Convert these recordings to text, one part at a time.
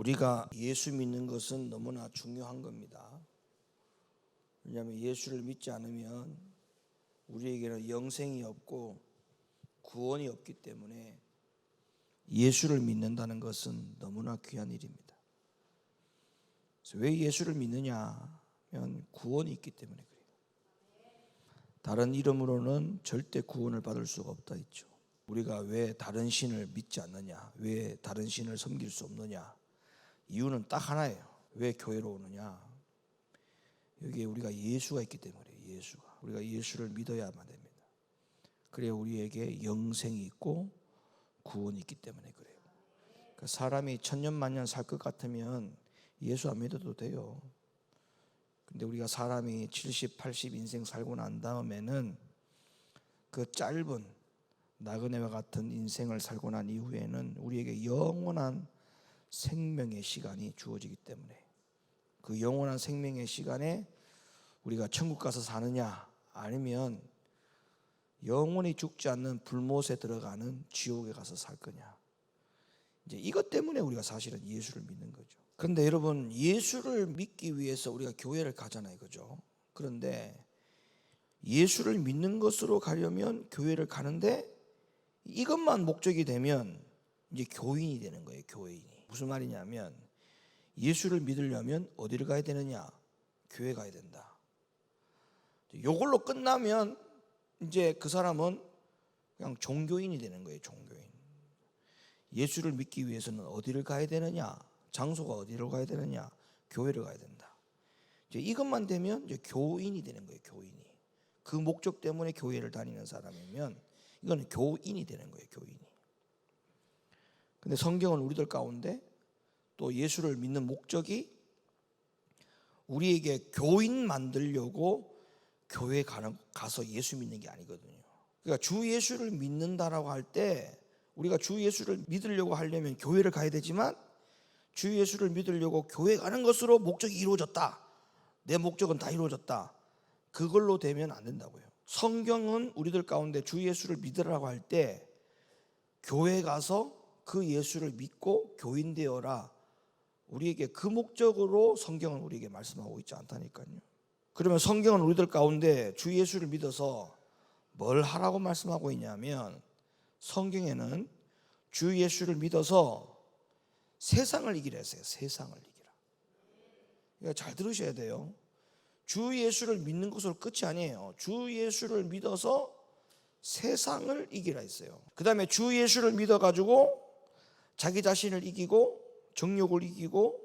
우리가 예수 믿는 것은 너무나 중요한 겁니다. 왜냐하면 예수를 믿지 않으면 우리에게는 영생이 없고 구원이 없기 때문에 예수를 믿는다는 것은 너무나 귀한 일입니다. 그래서 왜 예수를 믿느냐 하면 구원이 있기 때문에 그래요. 다른 이름으로는 절대 구원을 받을 수가 없다 했죠. 우리가 왜 다른 신을 믿지 않느냐, 왜 다른 신을 섬길 수 없느냐, 이유는 딱 하나예요. 왜 교회로 오느냐, 여기에 우리가 예수가 있기 때문에 예수가, 우리가 예수를 믿어야만 됩니다. 그래야 우리에게 영생이 있고 구원이 있기 때문에 그래요. 그러니까 사람이 천년만년 살 것 같으면 예수 안 믿어도 돼요. 근데 우리가 사람이 70, 80 인생 살고 난 다음에는 그 짧은 나그네와 같은 인생을 살고 난 이후에는 우리에게 영원한 생명의 시간이 주어지기 때문에 그 영원한 생명의 시간에 우리가 천국 가서 사느냐 아니면 영원히 죽지 않는 불못에 들어가는 지옥에 가서 살 거냐, 이제 이것 때문에 우리가 사실은 예수를 믿는 거죠. 그런데 여러분, 예수를 믿기 위해서 우리가 교회를 가잖아요, 그죠? 그런데 예수를 믿는 것으로 가려면 교회를 가는데 이것만 목적이 되면 이제 교인이 되는 거예요. 교인이. 무슨 말이냐면 예수를 믿으려면 어디를 가야 되느냐? 교회 가야 된다. 이걸로 끝나면 이제 그 사람은 그냥 종교인이 되는 거예요. 종교인. 예수를 믿기 위해서는 어디를 가야 되느냐? 장소가 어디로 가야 되느냐? 교회를 가야 된다. 이제 이것만 되면 이제 교인이 되는 거예요. 교인이. 그 목적 때문에 교회를 다니는 사람이면 이거는 교인이 되는 거예요. 교인이. 근데 성경은 우리들 가운데 또 예수를 믿는 목적이 우리에게 교인 만들려고 교회 가서 예수 믿는 게 아니거든요. 그러니까 주 예수를 믿는다라고 할 때 우리가 주 예수를 믿으려고 하려면 교회를 가야 되지만 주 예수를 믿으려고 교회 가는 것으로 목적이 이루어졌다, 내 목적은 다 이루어졌다, 그걸로 되면 안 된다고요. 성경은 우리들 가운데 주 예수를 믿으라고 할 때 교회 가서 그 예수를 믿고 교인 되어라, 우리에게 그 목적으로 성경은 우리에게 말씀하고 있지 않다니까요. 그러면 성경은 우리들 가운데 주 예수를 믿어서 뭘 하라고 말씀하고 있냐면 성경에는 주 예수를 믿어서 세상을 이기라 했어요. 세상을 이기라. 그러니까 잘 들으셔야 돼요. 주 예수를 믿는 것으로 끝이 아니에요. 주 예수를 믿어서 세상을 이기라 했어요. 그 다음에 주 예수를 믿어가지고 자기 자신을 이기고 정욕을 이기고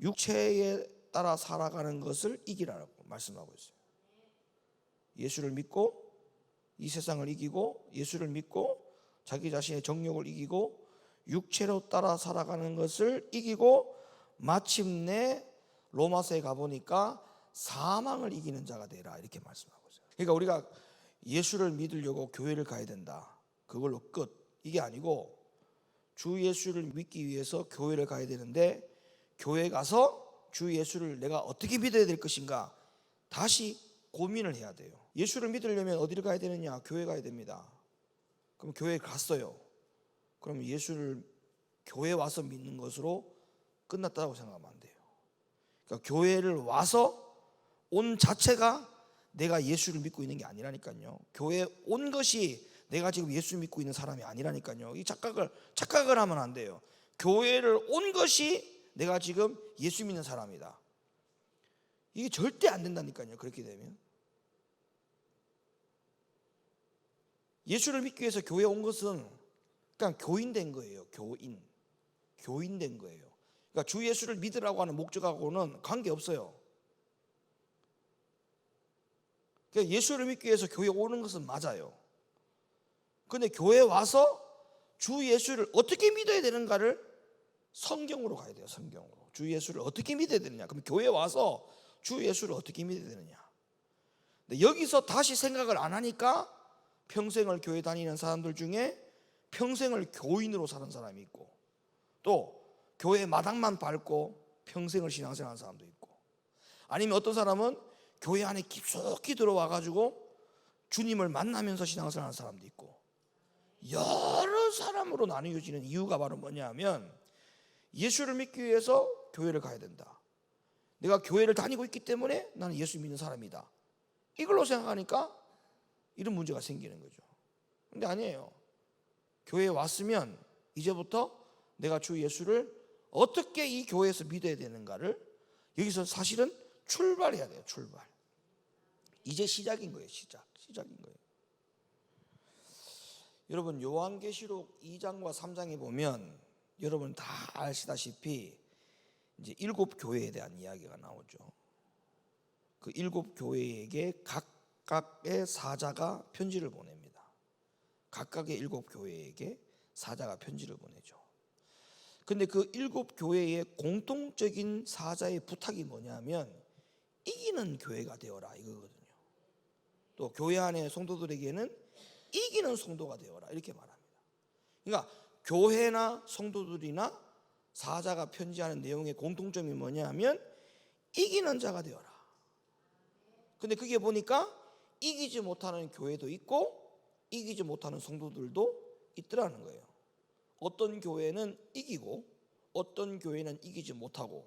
육체에 따라 살아가는 것을 이기라고 말씀하고 있어요. 예수를 믿고 이 세상을 이기고 예수를 믿고 자기 자신의 정욕을 이기고 육체로 따라 살아가는 것을 이기고 마침내 로마서에 가보니까 사망을 이기는 자가 되라, 이렇게 말씀하고 있어요. 그러니까 우리가 예수를 믿으려고 교회를 가야 된다, 그걸로 끝, 이게 아니고 주 예수를 믿기 위해서 교회를 가야 되는데 교회 가서 주 예수를 내가 어떻게 믿어야 될 것인가 다시 고민을 해야 돼요. 예수를 믿으려면 어디를 가야 되느냐? 교회 가야 됩니다. 그럼 교회에 갔어요. 그럼 예수를 교회 와서 믿는 것으로 끝났다고 생각하면 안 돼요. 그러니까 교회를 와서 온 자체가 내가 예수를 믿고 있는 게 아니라니까요. 교회에 온 것이 내가 지금 예수 믿고 있는 사람이 아니라니까요. 이 착각을 하면 안 돼요. 교회를 온 것이 내가 지금 예수 믿는 사람이다. 이게 절대 안 된다니까요. 그렇게 되면 예수를 믿기 위해서 교회에 온 것은 그냥 교인 된 거예요. 교인 된 거예요. 그러니까 주 예수를 믿으라고 하는 목적하고는 관계없어요. 그러니까 예수를 믿기 위해서 교회에 오는 것은 맞아요. 그런데 교회에 와서 주 예수를 어떻게 믿어야 되는가를 성경으로 가야 돼요. 성경으로. 주 예수를 어떻게 믿어야 되느냐. 그럼 교회에 와서 주 예수를 어떻게 믿어야 되느냐. 근데 여기서 다시 생각을 안 하니까 평생을 교회 다니는 사람들 중에 평생을 교인으로 사는 사람이 있고 또 교회 마당만 밟고 평생을 신앙생활하는 사람도 있고, 아니면 어떤 사람은 교회 안에 깊숙이 들어와가지고 주님을 만나면서 신앙생활하는 사람도 있고, 여러 사람으로 나뉘어지는 이유가 바로 뭐냐면 예수를 믿기 위해서 교회를 가야 된다. 내가 교회를 다니고 있기 때문에 나는 예수 믿는 사람이다. 이걸로 생각하니까 이런 문제가 생기는 거죠. 근데 아니에요. 교회에 왔으면 이제부터 내가 주 예수를 어떻게 이 교회에서 믿어야 되는가를 여기서 사실은 출발해야 돼요. 출발. 이제 시작인 거예요. 시작인 거예요. 여러분 요한계시록 2장과 3장에 보면 여러분 다 아시다시피 이제 7 교회에 대한 이야기가 나오죠. 그 7 교회에게 각각의 사자가 편지를 보냅니다. 각각의 7 교회에게 사자가 편지를 보내죠. 근데 그 7 교회의 공통적인 사자의 부탁이 뭐냐면 이기는 교회가 되어라 이거거든요. 또 교회 안의 성도들에게는 이기는 성도가 되어라 이렇게 말합니다. 그러니까 교회나 성도들이나 사자가 편지하는 내용의 공통점이 뭐냐면 이기는 자가 되어라. 근데 그게 보니까 이기지 못하는 교회도 있고 이기지 못하는 성도들도 있더라는 거예요. 어떤 교회는 이기고 어떤 교회는 이기지 못하고,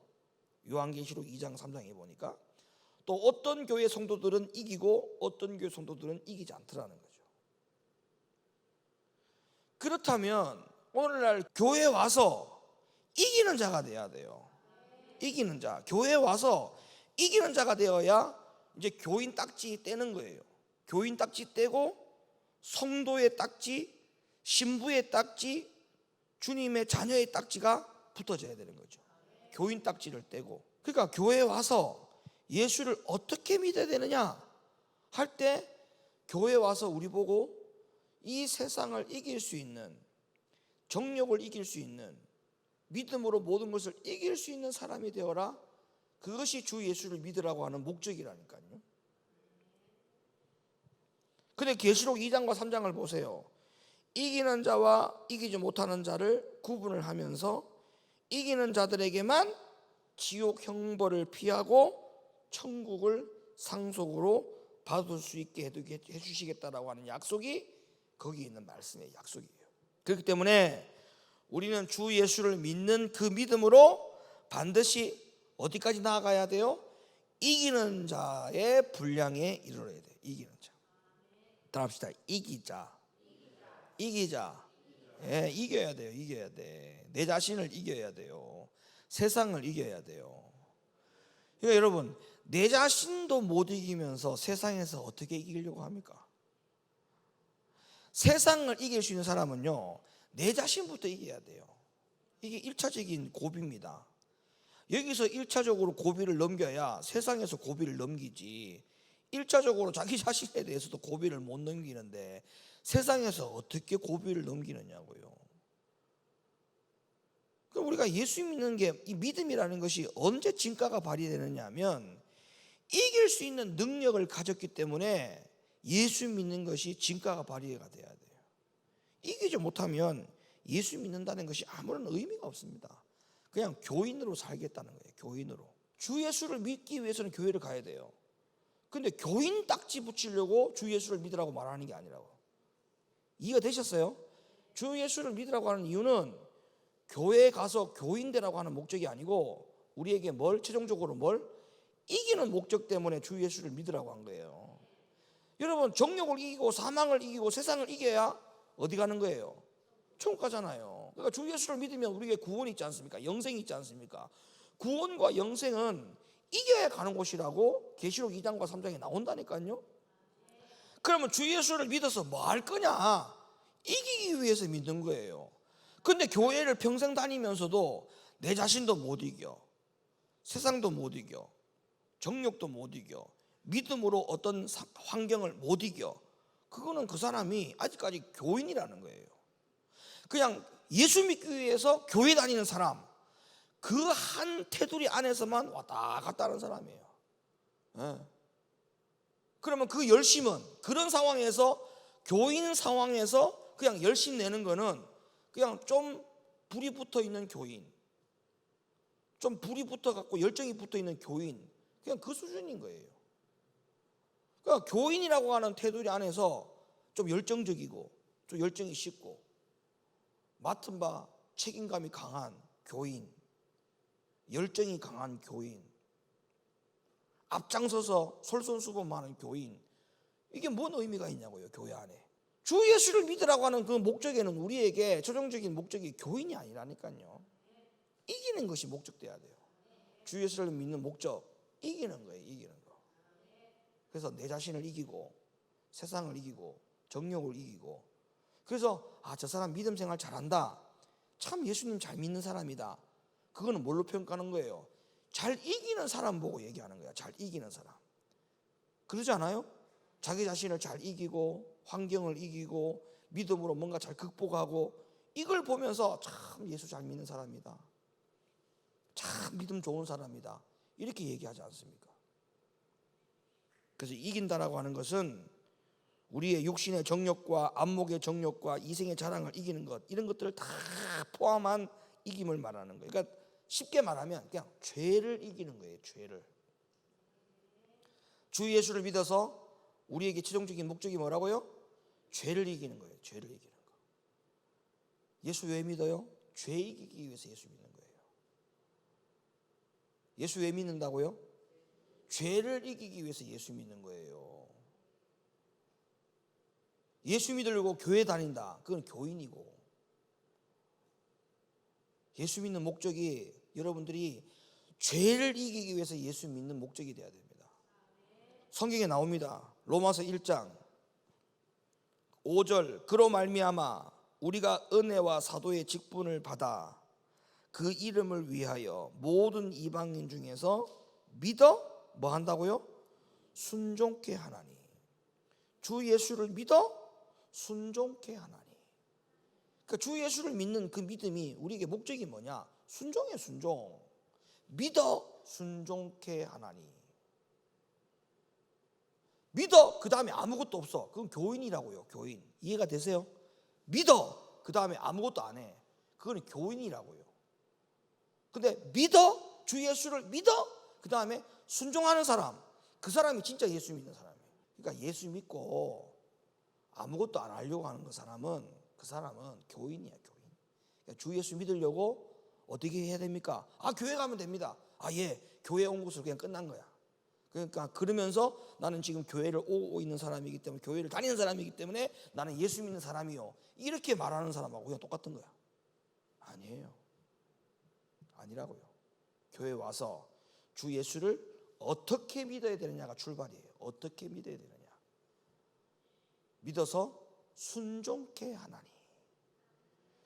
요한계시록 2장 3장에 보니까 또 어떤 교회 성도들은 이기고 어떤 교회 성도들은 이기지 않더라는 거죠. 그렇다면 오늘날 교회에 와서 이기는 자가 돼야 돼요. 이기는 자. 교회에 와서 이기는 자가 되어야 이제 교인 딱지 떼는 거예요. 교인 딱지 떼고 성도의 딱지, 신부의 딱지, 주님의 자녀의 딱지가 붙어져야 되는 거죠. 교인 딱지를 떼고. 그러니까 교회에 와서 예수를 어떻게 믿어야 되느냐 할 때 교회에 와서 우리 보고 이 세상을 이길 수 있는, 정욕을 이길 수 있는, 믿음으로 모든 것을 이길 수 있는 사람이 되어라. 그것이 주 예수를 믿으라고 하는 목적이라니까요. 근데 계시록 2장과 3장을 보세요. 이기는 자와 이기지 못하는 자를 구분을 하면서 이기는 자들에게만 지옥 형벌을 피하고 천국을 상속으로 받을 수 있게 해주시겠다라고 하는 약속이 거기 있는 말씀의 약속이에요. 그렇기 때문에 우리는 주 예수를 믿는 그 믿음으로 반드시 어디까지 나아가야 돼요? 이기는 자의 분량에 이르러야 돼요. 이기는 자. 따라합시다. 이기자. 예, 이겨야 돼요. 이겨야 돼. 내 자신을 이겨야 돼요. 세상을 이겨야 돼요. 그러니까 여러분, 내 자신도 못 이기면서 세상에서 어떻게 이기려고 합니까? 세상을 이길 수 있는 사람은요, 내 자신부터 이겨야 돼요. 이게 1차적인 고비입니다. 여기서 1차적으로 고비를 넘겨야 세상에서 고비를 넘기지, 1차적으로 자기 자신에 대해서도 고비를 못 넘기는데 세상에서 어떻게 고비를 넘기느냐고요. 그럼 우리가 예수 믿는 게, 이 믿음이라는 것이 언제 진가가 발휘되느냐 하면 이길 수 있는 능력을 가졌기 때문에 예수 믿는 것이 진가가 발휘가 돼야 돼요. 이기지 못하면 예수 믿는다는 것이 아무런 의미가 없습니다. 그냥 교인으로 살겠다는 거예요. 교인으로. 주 예수를 믿기 위해서는 교회를 가야 돼요. 근데 교인 딱지 붙이려고 주 예수를 믿으라고 말하는 게 아니라고. 이해가 되셨어요? 주 예수를 믿으라고 하는 이유는 교회에 가서 교인 되라고 하는 목적이 아니고 우리에게 최종적으로 이기는 목적 때문에 주 예수를 믿으라고 한 거예요. 여러분, 정욕을 이기고 사망을 이기고 세상을 이겨야 어디 가는 거예요? 천국 가잖아요. 그러니까 주 예수를 믿으면 우리에게 구원이 있지 않습니까? 영생이 있지 않습니까? 구원과 영생은 이겨야 가는 곳이라고 계시록 2장과 3장에 나온다니까요. 그러면 주 예수를 믿어서 뭐 할 거냐? 이기기 위해서 믿는 거예요. 근데 교회를 평생 다니면서도 내 자신도 못 이겨, 세상도 못 이겨, 정욕도 못 이겨, 믿음으로 어떤 환경을 못 이겨. 그거는 그 사람이 아직까지 교인이라는 거예요. 그냥 예수 믿기 위해서 교회 다니는 사람, 그 한 테두리 안에서만 왔다 갔다 하는 사람이에요. 네. 그러면 그 열심은 그런 상황에서, 교인 상황에서 그냥 열심 내는 거는 그냥 좀 불이 붙어 있는 교인, 좀 불이 붙어 갖고 열정이 붙어 있는 교인, 그냥 그 수준인 거예요. 그러니까 교인이라고 하는 테두리 안에서 좀 열정적이고 좀 열정이 쉽고 맡은 바 책임감이 강한 교인, 열정이 강한 교인, 앞장서서 솔선수범하는 교인, 이게 뭔 의미가 있냐고요, 교회 안에. 주 예수를 믿으라고 하는 그 목적에는 우리에게 최종적인 목적이 교인이 아니라니까요. 이기는 것이 목적돼야 돼요. 주 예수를 믿는 목적, 이기는 거예요, 이기는 거. 그래서 내 자신을 이기고 세상을 이기고 정욕을 이기고, 그래서 저 사람 믿음 생활 잘한다, 참 예수님 잘 믿는 사람이다, 그거는 뭘로 평가하는 거예요? 잘 이기는 사람 보고 얘기하는 거야. 잘 이기는 사람. 그러지 않아요? 자기 자신을 잘 이기고 환경을 이기고 믿음으로 뭔가 잘 극복하고, 이걸 보면서 참 예수 잘 믿는 사람이다, 참 믿음 좋은 사람이다, 이렇게 얘기하지 않습니까? 그래서 이긴다라고 하는 것은 우리의 육신의 정욕과 안목의 정욕과 이생의 자랑을 이기는 것, 이런 것들을 다 포함한 이김을 말하는 거예요. 그러니까 쉽게 말하면 그냥 죄를 이기는 거예요. 죄를. 주 예수를 믿어서 우리에게 최종적인 목적이 뭐라고요? 죄를 이기는 거예요. 죄를 이기는 거. 예수 왜 믿어요? 죄 이기기 위해서 예수 믿는 거예요. 예수 왜 믿는다고요? 죄를 이기기 위해서 예수 믿는 거예요. 예수 믿으려고 교회 다닌다, 그건 교인이고, 예수 믿는 목적이 여러분들이 죄를 이기기 위해서 예수 믿는 목적이 되어야 됩니다. 성경에 나옵니다. 로마서 1장 5절, 그로 말미암아 우리가 은혜와 사도의 직분을 받아 그 이름을 위하여 모든 이방인 중에서 믿어 뭐 한다고요? 순종케 하나니. 주 예수를 믿어 순종케 하나니. 그러니까 주 예수를 믿는 그 믿음이 우리에게 목적이 뭐냐? 순종이에요, 순종. 믿어 순종케 하나니. 믿어 그 다음에 아무것도 없어, 그건 교인이라고요. 교인. 이해가 되세요? 믿어 그 다음에 아무것도 안 해, 그건 교인이라고요. 근데 믿어, 주 예수를 믿어, 그 다음에 순종하는 사람, 그 사람이 진짜 예수 믿는 사람이에요. 그러니까 예수 믿고 아무것도 안 하려고 하는 그 사람은 교인이야, 교인. 그러니까 주 예수 믿으려고 어떻게 해야 됩니까? 교회 가면 됩니다. 예, 교회 온 것으로 그냥 끝난 거야. 그러니까 그러면서 나는 지금 교회를 오고 있는 사람이기 때문에, 교회를 다니는 사람이기 때문에 나는 예수 믿는 사람이요, 이렇게 말하는 사람하고 그냥 똑같은 거야. 아니에요. 아니라고요. 교회 와서 주 예수를 어떻게 믿어야 되느냐가 출발이에요. 어떻게 믿어야 되느냐. 믿어서 순종케 하나니.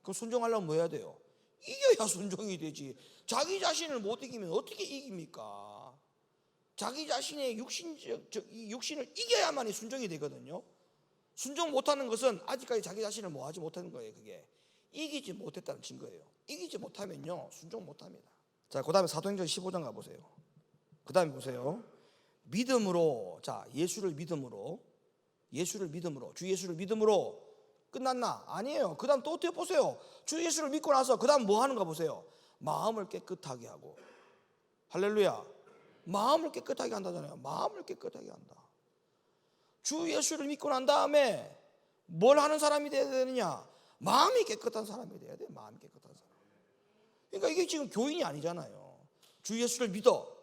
그럼 순종하려면 뭐 해야 돼요? 이겨야 순종이 되지. 자기 자신을 못 이기면 어떻게 이깁니까? 자기 자신의 육신을 이겨야만이 순종이 되거든요. 순종 못하는 것은 아직까지 자기 자신을 뭐 하지 못하는 거예요. 그게 이기지 못했다는 증거예요. 이기지 못하면요, 순종 못합니다. 자, 그 다음에 사도행전 15장 가보세요. 그 다음에 보세요. 믿음으로, 자, 예수를 믿음으로, 주 예수를 믿음으로 끝났나? 아니에요. 그 다음 또 어떻게 보세요? 주 예수를 믿고 나서 그 다음 뭐 하는가 보세요. 마음을 깨끗하게 하고. 할렐루야. 마음을 깨끗하게 한다잖아요. 마음을 깨끗하게 한다. 주 예수를 믿고 난 다음에 뭘 하는 사람이 되어야 되느냐? 마음이 깨끗한 사람이 되어야 돼요. 마음이 깨끗한 사람. 그러니까 이게 지금 교인이 아니잖아요. 주 예수를 믿어,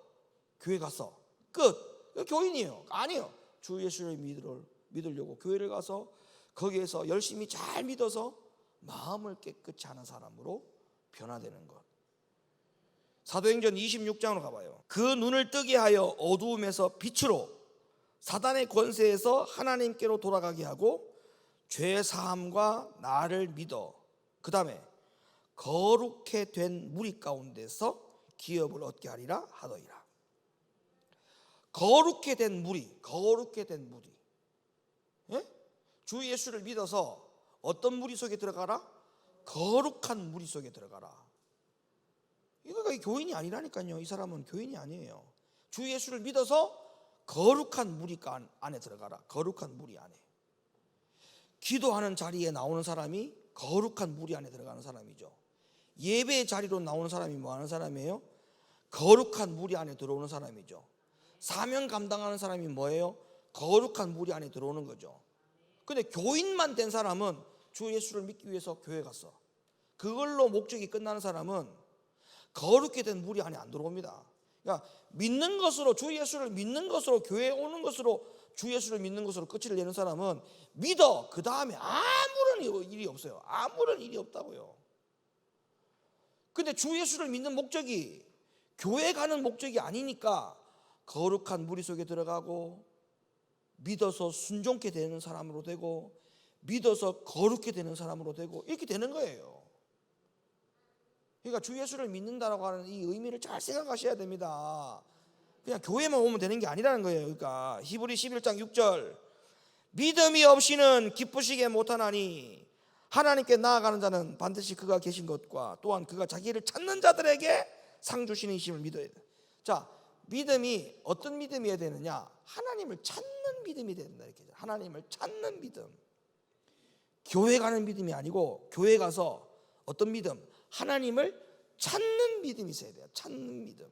교회 가서 끝, 교인이에요? 아니에요. 주 예수를 믿으려고 교회를 가서 거기에서 열심히 잘 믿어서 마음을 깨끗이 하는 사람으로 변화되는 것. 사도행전 26장으로 가봐요. 그 눈을 뜨게 하여 어두움에서 빛으로, 사단의 권세에서 하나님께로 돌아가게 하고 죄 사함과 나를 믿어, 그 다음에 거룩해 된 무리 가운데서 기업을 얻게 하리라 하더이라. 거룩해 된 무리, 거룩해 된 무리. 예? 주 예수를 믿어서 어떤 무리 속에 들어가라? 거룩한 무리 속에 들어가라. 이거가 교인이 아니라니까요. 이 사람은 교인이 아니에요. 주 예수를 믿어서 거룩한 무리 안에 들어가라. 거룩한 무리 안에. 기도하는 자리에 나오는 사람이 거룩한 무리 안에 들어가는 사람이죠. 예배의 자리로 나오는 사람이 뭐 하는 사람이에요? 거룩한 무리 안에 들어오는 사람이죠. 사명 감당하는 사람이 뭐예요? 거룩한 무리 안에 들어오는 거죠. 근데 교인만 된 사람은 주 예수를 믿기 위해서 교회 갔어. 그걸로 목적이 끝나는 사람은 거룩게 된 물이 안에 안 들어옵니다. 그러니까 믿는 것으로, 주 예수를 믿는 것으로, 교회에 오는 것으로, 주 예수를 믿는 것으로 끝을 내는 사람은 믿어, 그 다음에 아무런 일이 없어요. 아무런 일이 없다고요. 근데 주 예수를 믿는 목적이 교회 가는 목적이 아니니까 거룩한 무리 속에 들어가고, 믿어서 순종케 되는 사람으로 되고, 믿어서 거룩게 되는 사람으로 되고, 이렇게 되는 거예요. 그러니까 주 예수를 믿는다라고 하는 이 의미를 잘 생각하셔야 됩니다. 그냥 교회만 오면 되는 게 아니라는 거예요. 그러니까 히브리 11장 6절, 믿음이 없이는 기쁘시게 못하나니 하나님께 나아가는 자는 반드시 그가 계신 것과 또한 그가 자기를 찾는 자들에게 상 주시는 이심을 믿어야 돼. 자, 믿음이 어떤 믿음이어야 되느냐? 하나님을 찾는 믿음이 된다. 이렇게 하나님을 찾는 믿음. 교회 가는 믿음이 아니고 교회 가서 어떤 믿음? 하나님을 찾는 믿음이 있어야 돼요. 찾는 믿음.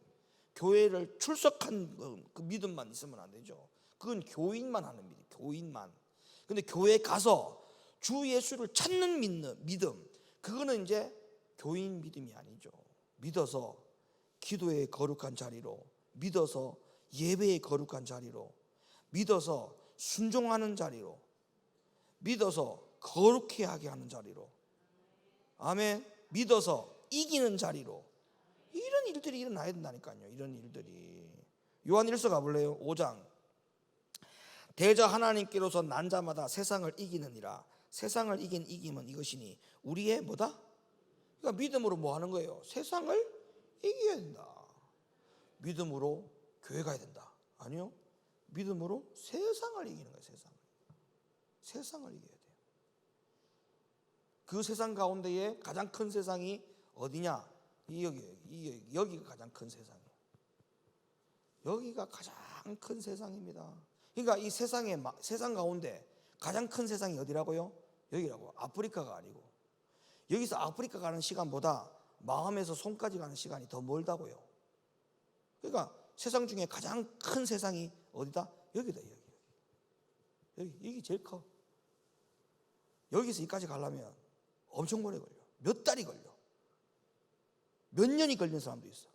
교회를 출석한 그 믿음만 있으면 안 되죠. 그건 교인만 하는 믿음. 교인만. 근데 교회 가서 주 예수를 찾는 믿음, 그거는 이제 교인 믿음이 아니죠. 믿어서 기도의 거룩한 자리로, 믿어서 예배의 거룩한 자리로, 믿어서 순종하는 자리로, 믿어서 거룩해 하게 하는 자리로, 아멘. 믿어서 이기는 자리로, 이런 일들이 일어나야 된다니까요. 이런 일들이. 요한 1서 가볼래요? 5장. 대저 하나님께로서 난 자마다 세상을 이기느니라. 세상을 이긴 이김은 이것이니 우리의 뭐다? 그러니까 믿음으로 뭐 하는 거예요? 세상을 이겨야 된다. 믿음으로 교회 가야 된다. 아니요, 믿음으로 세상을 이기는 거예요. 세상을 이겨야 돼요. 그 세상 가운데에 가장 큰 세상이 어디냐? 여기가 가장 큰 세상이에요. 여기가 가장 큰 세상입니다. 그러니까 이 세상 가운데 가장 큰 세상이 어디라고요? 여기라고. 아프리카가 아니고. 여기서 아프리카 가는 시간보다 마음에서 손까지 가는 시간이 더 멀다고요. 그러니까 세상 중에 가장 큰 세상이 어디다? 여기다. 여기 제일 커. 여기서 여기까지 가려면 엄청 오래 걸려. 몇 달이 걸려. 몇 년이 걸리는 사람도 있어.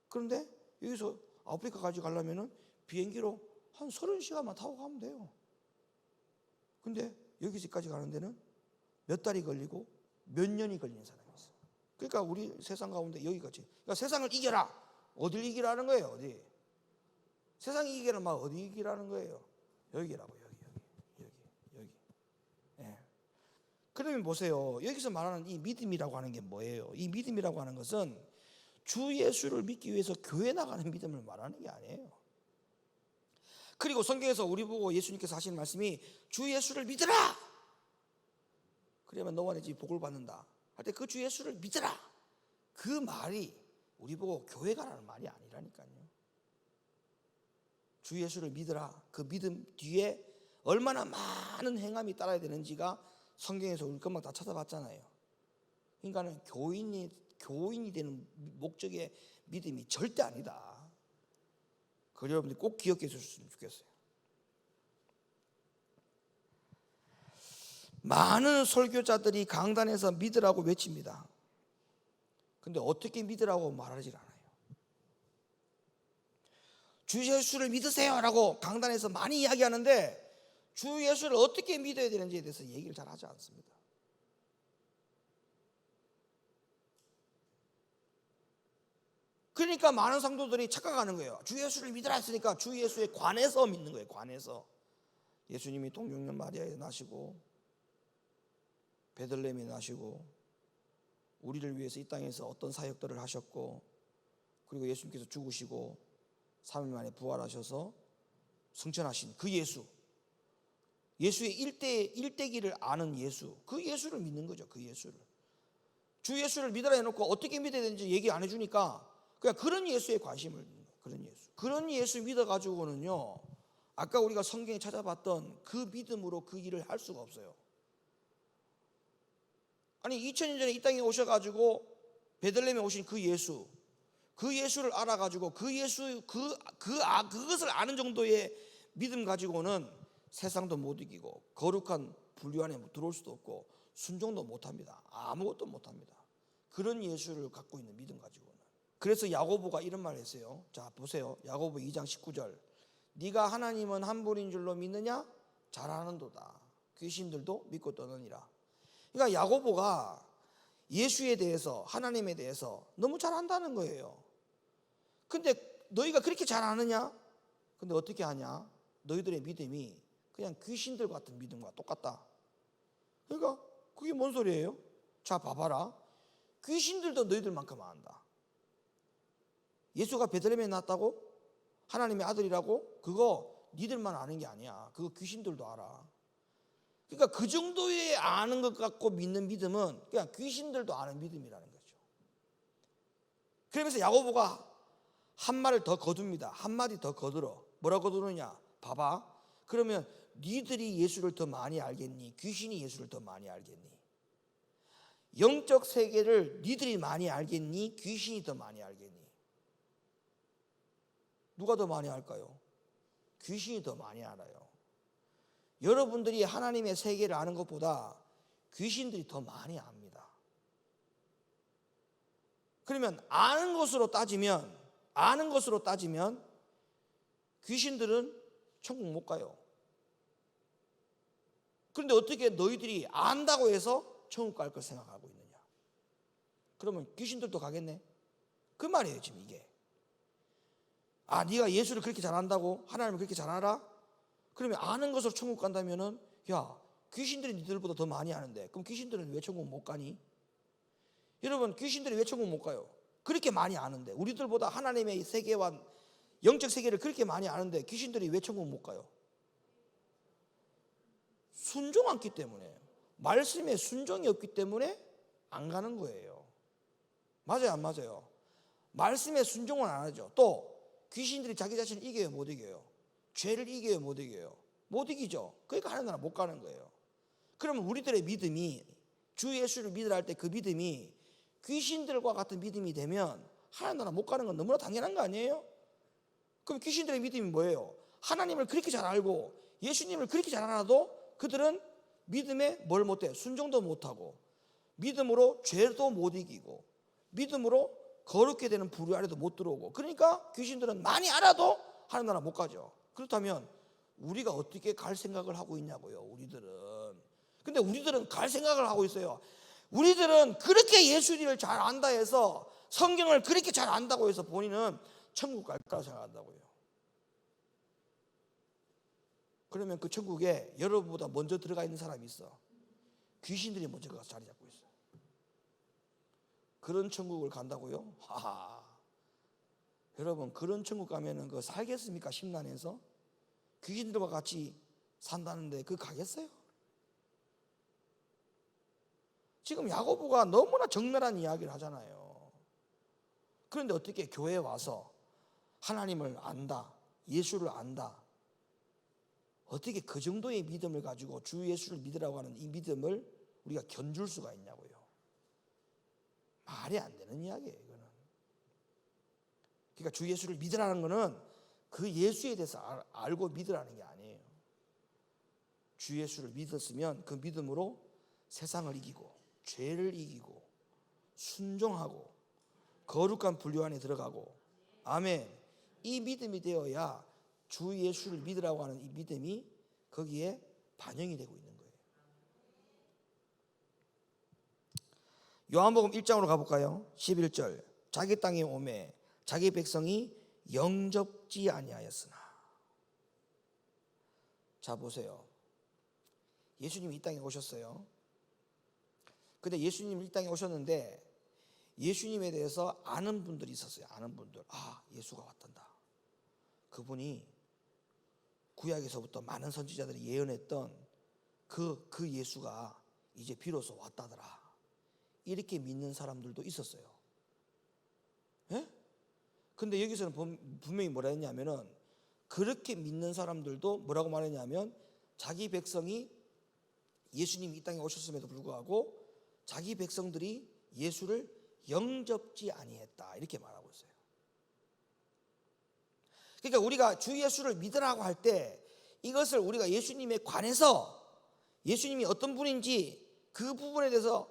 그런데 여기서 아프리카까지 가려면 비행기로 한 30시간만 타고 가면 돼요. 근데 여기서까지 가는 데는 몇 달이 걸리고 몇 년이 걸리는 사람이 있어. 그러니까 우리 세상 가운데 여기까지. 그러니까 세상을 이겨라. 어딜 이기라는 거예요? 어디? 세상 이기라는 말 어디 이기라는 거예요? 여기라고. 여기. 예. 그러면 보세요. 여기서 말하는 이 믿음이라고 하는 게 뭐예요? 이 믿음이라고 하는 것은 주 예수를 믿기 위해서 교회 나가는 믿음을 말하는 게 아니에요. 그리고 성경에서 우리 보고 예수님께서 하시는 말씀이 주 예수를 믿으라. 그러면 너와 내 집이 복을 받는다 할 때 그 주 예수를 믿으라, 그 말이 우리 보고 교회 가라는 말이 아니라니까요. 주 예수를 믿으라, 그 믿음 뒤에 얼마나 많은 행함이 따라야 되는지가 성경에서 우리 금방 다 찾아봤잖아요. 그러니까는 교인이 되는 목적의 믿음이 절대 아니다. 그걸 여러분들이 꼭 기억해 주셨으면 좋겠어요. 많은 설교자들이 강단에서 믿으라고 외칩니다. 근데 어떻게 믿으라고 말하지 않아요. 주 예수를 믿으세요라고 강단에서 많이 이야기하는데 주 예수를 어떻게 믿어야 되는지에 대해서 얘기를 잘 하지 않습니다. 그러니까 많은 성도들이 착각하는 거예요. 주 예수를 믿으라 했으니까 주 예수에 관해서 믿는 거예요. 관해서. 예수님이 동정녀 마리아에 나시고 베들레헴에 나시고 우리를 위해서 이 땅에서 어떤 사역들을 하셨고, 그리고 예수님께서 죽으시고 3일 만에 부활하셔서 승천하신 그 예수, 예수의 일대기를 아는 예수, 그 예수를 믿는 거죠. 그 예수를. 주 예수를 믿으라 해놓고 어떻게 믿어야 되는지 얘기 안 해주니까 그냥 그런 예수에 관심을 믿는 거예요. 그런 예수 믿어가지고는요, 아까 우리가 성경에 찾아봤던 그 믿음으로 그 일을 할 수가 없어요. 아니 2000년 전에 이 땅에 오셔가지고 베들레헴에 오신 그 예수를 알아가지고 그것을 아는 정도의 믿음 가지고는 세상도 못 이기고 거룩한 분류 안에 들어올 수도 없고 순종도 못합니다. 아무것도 못합니다. 그런 예수를 갖고 있는 믿음 가지고는. 그래서 야고보가 이런 말을 했어요. 자 보세요. 야고보 2장 19절. 네가 하나님은 한 분인 줄로 믿느냐? 잘하는도다. 귀신들도 믿고 떠느니라. 그러니까 야고보가 예수에 대해서, 하나님에 대해서 너무 잘 안다는 거예요. 근데 너희가 그렇게 잘 아느냐? 근데 어떻게 하냐? 너희들의 믿음이 그냥 귀신들 같은 믿음과 똑같다. 그러니까 그게 뭔 소리예요? 자 봐봐라. 귀신들도 너희들만큼 안다. 예수가 베들레헴에 났다고? 하나님의 아들이라고? 그거 니들만 아는 게 아니야. 그거 귀신들도 알아. 그러니까 그 정도의 아는 것 같고 믿는 믿음은 그냥 귀신들도 아는 믿음이라는 거죠. 그러면서 야고보가 한 말을 더 거둡니다. 한마디 더 거들어. 뭐라고 거두느냐? 봐봐. 그러면 니들이 예수를 더 많이 알겠니? 귀신이 예수를 더 많이 알겠니? 영적 세계를 니들이 많이 알겠니? 귀신이 더 많이 알겠니? 누가 더 많이 알까요? 귀신이 더 많이 알아요. 여러분들이 하나님의 세계를 아는 것보다 귀신들이 더 많이 압니다. 그러면 아는 것으로 따지면 귀신들은 천국 못 가요. 그런데 어떻게 너희들이 안다고 해서 천국 갈 걸 생각하고 있느냐? 그러면 귀신들도 가겠네? 그 말이에요 지금 이게. 아 네가 예수를 그렇게 잘 안다고? 하나님을 그렇게 잘 알아? 그러면 아는 것으로 천국 간다면은 야 귀신들이 니들보다 더 많이 아는데 그럼 귀신들은 왜 천국 못 가니? 여러분 귀신들이 왜 천국 못 가요? 그렇게 많이 아는데 우리들보다 하나님의 세계와 영적 세계를 그렇게 많이 아는데 귀신들이 왜 천국 못 가요? 순종 않기 때문에, 말씀에 순종이 없기 때문에 안 가는 거예요. 맞아요 안 맞아요? 말씀에 순종은 안 하죠. 또 귀신들이 자기 자신을 이겨요 못 이겨요? 죄를 이겨요 못 이겨요? 못 이기죠. 그러니까 하나님 나라 못 가는 거예요. 그러면 우리들의 믿음이 주 예수를 믿으라 할 때 그 믿음이 귀신들과 같은 믿음이 되면 하나님 나라 못 가는 건 너무나 당연한 거 아니에요? 그럼 귀신들의 믿음이 뭐예요? 하나님을 그렇게 잘 알고 예수님을 그렇게 잘 알아도 그들은 믿음에 뭘 못해? 순종도 못하고 믿음으로 죄도 못 이기고 믿음으로 거룩게 되는 부류 아래도 못 들어오고 그러니까 귀신들은 많이 알아도 하나님 나라 못 가죠. 그렇다면 우리가 어떻게 갈 생각을 하고 있냐고요. 우리들은. 근데 우리들은 갈 생각을 하고 있어요. 우리들은 그렇게 예수님을 잘 안다 해서 성경을 그렇게 잘 안다고 해서 본인은 천국 갈 거라고 생각한다고요. 그러면 그 천국에 여러분보다 먼저 들어가 있는 사람이 있어. 귀신들이 먼저 가서 자리 잡고 있어. 그런 천국을 간다고요? 하하. 여러분 그런 천국 가면은 그 살겠습니까? 심란해서 귀신들과 같이 산다는데 그 가겠어요? 지금 야고보가 너무나 적나라한 이야기를 하잖아요. 그런데 어떻게 교회에 와서 하나님을 안다, 예수를 안다, 어떻게 그 정도의 믿음을 가지고 주 예수를 믿으라고 하는 이 믿음을 우리가 견줄 수가 있냐고요. 말이 안 되는 이야기예요 이거는. 그러니까 주 예수를 믿으라는 거는 그 예수에 대해서 알고 믿으라는 게 아니에요. 주 예수를 믿었으면 그 믿음으로 세상을 이기고 죄를 이기고 순종하고 거룩한 분류 안에 들어가고 아멘. 이 믿음이 되어야 주 예수를 믿으라고 하는 이 믿음이 거기에 반영이 되고 있는 거예요. 요한복음 1장으로 가볼까요? 11절. 자기 땅에 오매 자기 백성이 영접지 아니하였으나. 자 보세요. 예수님이 이 땅에 오셨어요. 근데 예수님이 이 땅에 오셨는데 예수님에 대해서 아는 분들이 있었어요. 아는 분들. 아 예수가 왔단다. 그분이 구약에서부터 많은 선지자들이 예언했던 그 예수가 이제 비로소 왔다더라. 이렇게 믿는 사람들도 있었어요. 예? 근데 여기서는 분명히 뭐라 했냐면은 그렇게 믿는 사람들도 뭐라고 말했냐면 자기 백성이 예수님이 이 땅에 오셨음에도 불구하고 자기 백성들이 예수를 영접지 아니했다. 이렇게 말하고 있어요. 그러니까 우리가 주 예수를 믿으라고 할 때 이것을 우리가 예수님에 관해서 예수님이 어떤 분인지 그 부분에 대해서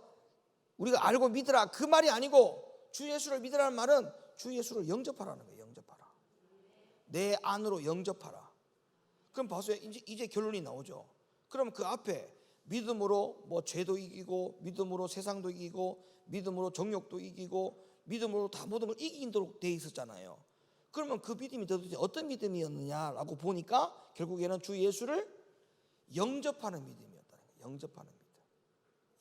우리가 알고 믿으라 그 말이 아니고 주 예수를 믿으라는 말은 주 예수를 영접하라는 거예요. 영접하라. 내 안으로 영접하라. 그럼 봐서요. 이제 결론이 나오죠. 그럼 그 앞에 믿음으로 뭐 죄도 이기고, 믿음으로 세상도 이기고, 믿음으로 정욕도 이기고, 믿음으로 다 모든 걸 이기도록 돼 있었잖아요. 그러면 그 믿음이 도대체 어떤 믿음이었느냐라고 보니까 결국에는 주 예수를 영접하는 믿음이었다는 거예요. 영접하는 믿음.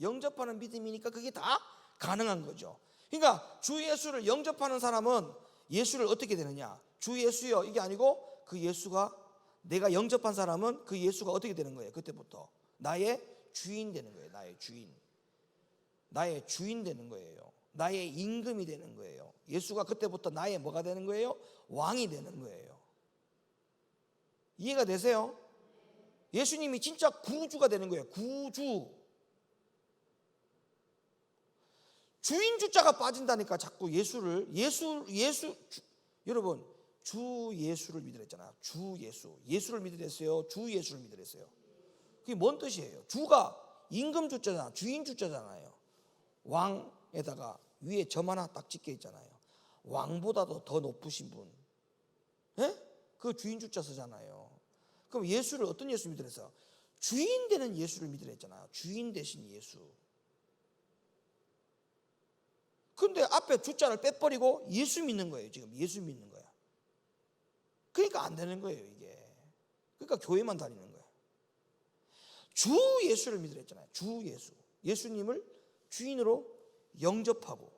영접하는 믿음이니까 그게 다 가능한 거죠. 그러니까 주 예수를 영접하는 사람은 예수를 어떻게 되느냐? 주 예수요 이게 아니고 그 예수가, 내가 영접한 사람은 그 예수가 어떻게 되는 거예요? 그때부터 나의 주인 되는 거예요. 나의 주인. 나의 주인 되는 거예요. 나의 임금이 되는 거예요. 예수가 그때부터 나의 뭐가 되는 거예요? 왕이 되는 거예요. 이해가 되세요? 예수님이 진짜 구주가 되는 거예요. 구주. 주인 주자가 빠진다니까 자꾸 여러분 주 예수를 믿으랬잖아요. 주 예수. 예수를 믿으랬어요. 주 예수를 믿으랬어요. 그게 뭔 뜻이에요? 주가 임금 주자잖아. 주인 주자잖아요. 왕에다가 위에 점 하나 딱 찍혀 있잖아요. 왕보다도 더 높으신 분. 예? 그 주인 주자 쓰잖아요. 그럼 예수를 어떤 예수 믿으랬어요? 주인 되는 예수를 믿으랬잖아요. 주인 되신 예수. 근데 앞에 주자를 빼버리고 예수 믿는 거예요. 지금 예수 믿는 거야. 그러니까 안 되는 거예요, 이게. 그러니까 교회만 다니는 거예요. 주 예수를 믿으랬잖아요. 주 예수. 예수님을 주인으로 영접하고,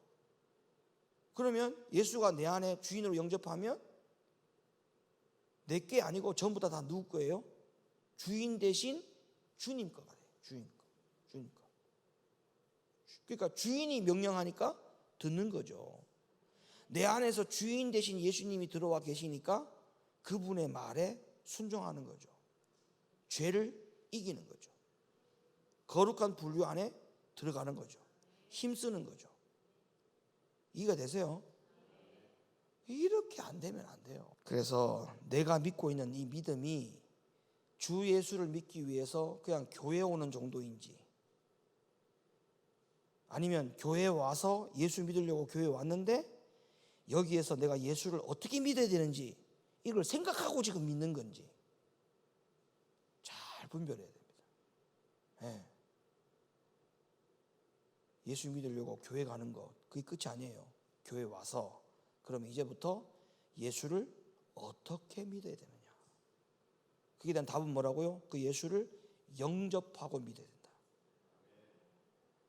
그러면 예수가 내 안에 주인으로 영접하면 내게 아니고 전부 다 누구 거예요? 주인 대신 주님 거가 돼요. 주인 거. 주님 거. 그러니까 주인이 명령하니까 듣는 거죠. 내 안에서 주인 대신 예수님이 들어와 계시니까 그분의 말에 순종하는 거죠. 죄를 이기는 거죠. 거룩한 분류 안에 들어가는 거죠. 힘쓰는 거죠. 이해가 되세요? 이렇게 안 되면 안 돼요. 그래서 내가 믿고 있는 이 믿음이 주 예수를 믿기 위해서 그냥 교회 오는 정도인지, 아니면 교회에 와서 예수 믿으려고 교회에 왔는데 여기에서 내가 예수를 어떻게 믿어야 되는지 이걸 생각하고 지금 믿는 건지 잘 분별해야 됩니다. 네. 예수 믿으려고 교회 가는 거 그게 끝이 아니에요. 교회 와서 그러면 이제부터 예수를 어떻게 믿어야 되느냐. 그에 대한 답은 뭐라고요? 그 예수를 영접하고 믿어야 된다.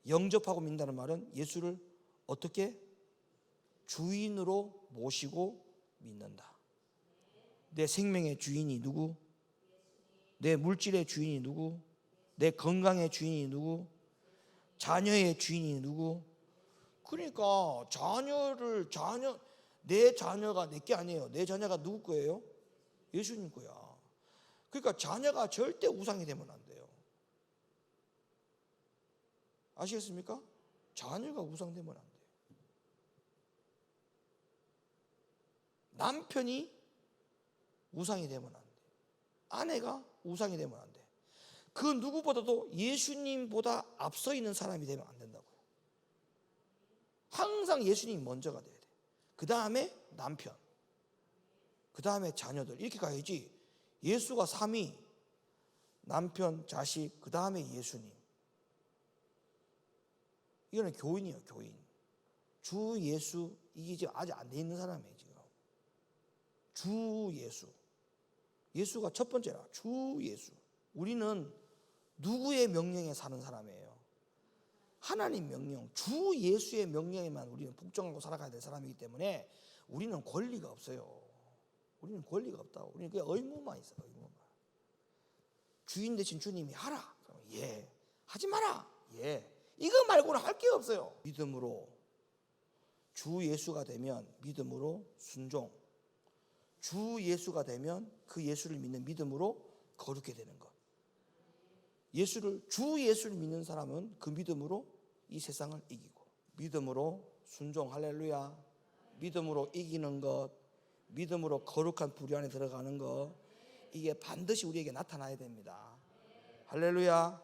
영접하고 믿는다는 말은 예수를 어떻게 주인으로 모시고 믿는다. 내 생명의 주인이 누구? 내 물질의 주인이 누구? 내 건강의 주인이 누구? 자녀의 주인이 누구? 그러니까 내 자녀가 내 게 아니에요. 내 자녀가 누구 거예요? 예수님 거야. 그러니까 자녀가 절대 우상이 되면 안 돼요. 아시겠습니까? 자녀가 우상되면 안 돼요. 남편이 우상이 되면 안 돼요. 아내가 우상이 되면 안 돼요. 그 누구보다도 예수님보다 앞서 있는 사람이 되면 안 된다고요. 항상 예수님이 먼저가 돼야 돼. 그 다음에 남편, 그 다음에 자녀들, 이렇게 가야지. 예수가 3위, 남편, 자식, 그 다음에 예수님. 이거는 교인이에요. 교인. 주 예수, 이게 지금 아직 안 돼 있는 사람이에요. 지금 주 예수. 예수가 첫 번째라. 주 예수. 우리는 누구의 명령에 사는 사람이에요? 하나님 명령, 주 예수의 명령에만 우리는 복종하고 살아가야 될 사람이기 때문에 우리는 권리가 없어요. 우리는 권리가 없다고. 우리는 그냥 의무만 있어요. 의무만. 주인 대신 주님이 하라. 그러면 예. 하지 마라. 예. 이거 말고는 할 게 없어요. 믿음으로 주 예수가 되면 믿음으로 순종. 주 예수가 되면 그 예수를 믿는 믿음으로 거룩게 되는 것. 주 예수를 믿는 사람은 그 믿음으로 이 세상을 이기고, 믿음으로 순종, 할렐루야. 믿음으로 이기는 것, 믿음으로 거룩한 부류 안에 들어가는 것, 이게 반드시 우리에게 나타나야 됩니다. 할렐루야.